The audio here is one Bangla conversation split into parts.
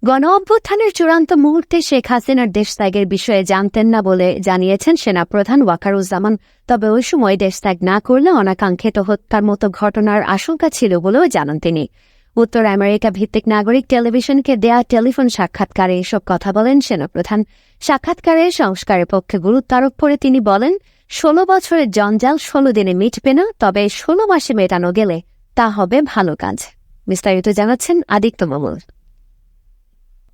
গণ অভ্যুত্থানের চূড়ান্ত মুহূর্তে শেখ হাসিনার দেশ ত্যাগের বিষয়ে জানতেন না বলে জানিয়েছেন সেনাপ্রধান ওয়াকারুজ্জামান। তবে ওই সময় দেশ ত্যাগ না করলে অনাকাঙ্ক্ষিত হত্যার মতো ঘটনার আশঙ্কা ছিল বলেও জানান তিনি। উত্তর আমেরিকা ভিত্তিক নাগরিক টেলিভিশনকে দেয়া টেলিফোন সাক্ষাৎকারে এসব কথা বলেন সেনাপ্রধান। সাক্ষাৎকারে সংস্কারের পক্ষে গুরুত্ব আরোপ করে তিনি বলেন, ১৬ বছরের জঞ্জাল ১৬ দিনে মিটবে না, তবে ১৬ মাসে মেটানো গেলে তা হবে ভালো কাজ। বিস্তারিত জানাচ্ছেন আদিত্য মামুন।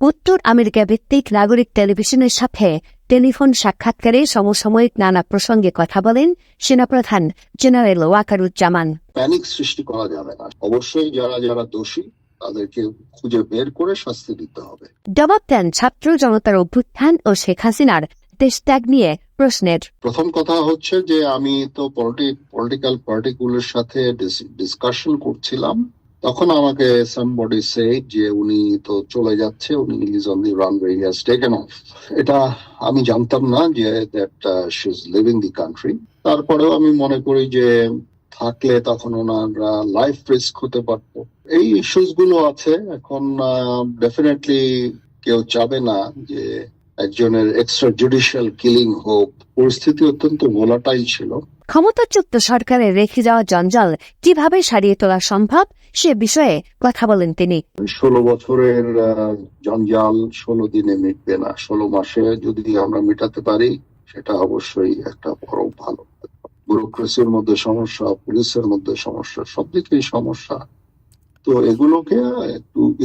উত্তর আমেরিকা ভিত্তিক নাগরিক টেলিভিশনের সাথে টেলিফোন সাক্ষাৎকারে সমসাময়িক নানা প্রসঙ্গে কথা বলেন সেনাপ্রধান জেনারেল ওয়াকারুজ্জামান। প্যানিক সৃষ্টি করা যাবে না, অবশ্যই যারা যারা দোষী তাদেরকে খুঁজে বের করে শাস্তি দিতে হবে। জবাব দেন ছাত্র জনতার অভ্যুত্থান ও শেখ হাসিনার দেশ ত্যাগ নিয়ে প্রশ্নের। প্রথম কথা হচ্ছে যে আমি তো পলিটিক্যাল পার্টিগুলোর সাথে ডিসকাশন করছিলাম, তখন আমাকে সামবডি সেড যে উনি তো চলে যাচ্ছে, উনি is on the runway, he has taken off. এটা আমি জানতাম না যে that she is leaving the country. তারপরেও আমি মনে করি যে থাকলে তখন ওনার লাইফ রিস্ক হতে পারতো। এই ইস্যুস গুলো আছে। এখন ডেফিনেটলি কেউ চাবে না যে একজনের এক্সট্রা জুডিশিয়াল কিলিং হোক। পরিস্থিতি অত্যন্ত ভোলাটাইল ছিল। ক্ষমতাচ্যুত সরকারের রেখে যাওয়া জঞ্জাল কিভাবে সারিয়ে তোলা সম্ভব সে বিষয়ে কথা বলেন তিনি। ১৬ বছরের জঞ্জাল ১৬ দিনে মিটবে না, ১৬ মাসে যদি আমরা মেটাতে পারি সেটা অবশ্যই একটা বড় ভালো। ব্যুরোক্রেসির মধ্যে সমস্যা, পুলিশের মধ্যে সমস্যা, সব দিকেই সমস্যা। তো এগুলোকে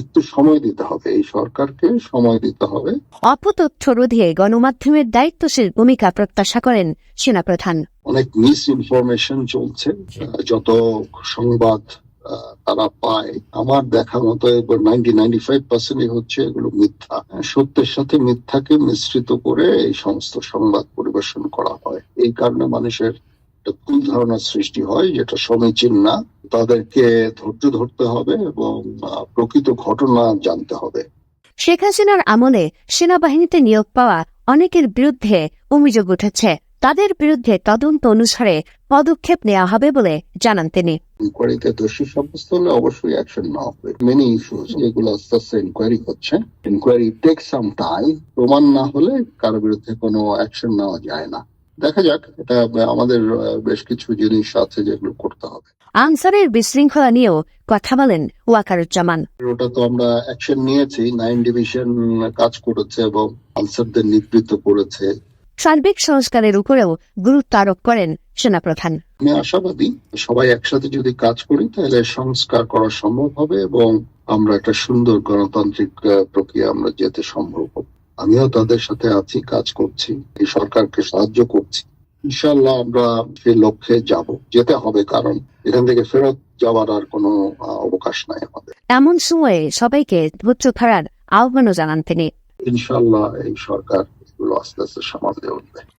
একটু সময় দিতে হবে, এই সরকারকে সময় দিতে হবে। অপতথ্য রোধে গণমাধ্যমের দায়িত্বশীল ভূমিকা প্রত্যাশা করেন সেনাপ্রধান। অনেক মিস ইনফরমেশন চলছে, যত সংবাদ তারা পায়, আমার দেখা মতো 95% হচ্ছে এগুলো মিথ্যা। সত্যের সাথে মিথ্যাকে মিশ্রিত করে এই সমস্ত সংবাদ পরিবেশন করা হয়। এই কারণে মানুষের ভুল ধারণার সৃষ্টি হয়, যেটা সমীচীন না। তাদেরকে ধৈর্য ধরতে হবে এবং প্রকৃত ঘটনা জানতে হবে। শেখ হাসিনার আমলে সেনাবাহিনীতে নিয়োগ পাওয়া অনেকের বিরুদ্ধে অভিযোগ উঠেছে। তাদের বিরুদ্ধে তদন্ত অনুসারে পদক্ষেপ নেওয়া হবে বলে জানান তিনি। ইনকোয়ারিতে দোষী সাব্যস্ত হলে অবশ্যই অ্যাকশন নেওয়া হবে। মেনি ইস্যুস যেগুলো আস্তে আস্তে ইনকোয়ারি হচ্ছে, ইনকোয়ারি টেক সাম টাইম। প্রমাণ না হলে কারো বিরুদ্ধে কোনো অ্যাকশন নেওয়া যায় না। দেখা যাক, এটা আমাদের বেশ কিছু জিনিস আছে যেগুলো করতে হবে। আনসারের বিশৃঙ্খলা নিয়েও কথা বলেন ওয়াকারুজ্জামান। ওটা তো আমরা অ্যাকশন নিয়েছি, 9 ডিভিশন কাজ করেছে এবং আনসারদের নিবৃত্ত করেছে। সার্বিক সংস্কারের উপরেও গুরুত্ব আরোপ করেন সেনাপ্রধান। আমি আশাবাদী সবাই একসাথে যদি কাজ করি তাহলে সংস্কার করা সম্ভব হবে এবং আমরা একটা সুন্দর গণতান্ত্রিক প্রক্রিয়া আমরা যেতে সম্ভব হবে। আমিও তাদের সাথে আছি, কাজ করছি, এই সরকারকে সাহায্য করছি। ইনশাআল্লাহ আমরা সেই লক্ষ্যে যেতে হবে, কারণ এখান থেকে ফেরত যাওয়ার আর কোনো অবকাশ নাই আমাদের। এমন সময়ে সবাইকে ধৈর্য ধরার আহ্বানও জানান তিনি। ইনশাআল্লাহ এই সরকার এগুলো আস্তে আস্তে সামাল দিয়ে উঠবে।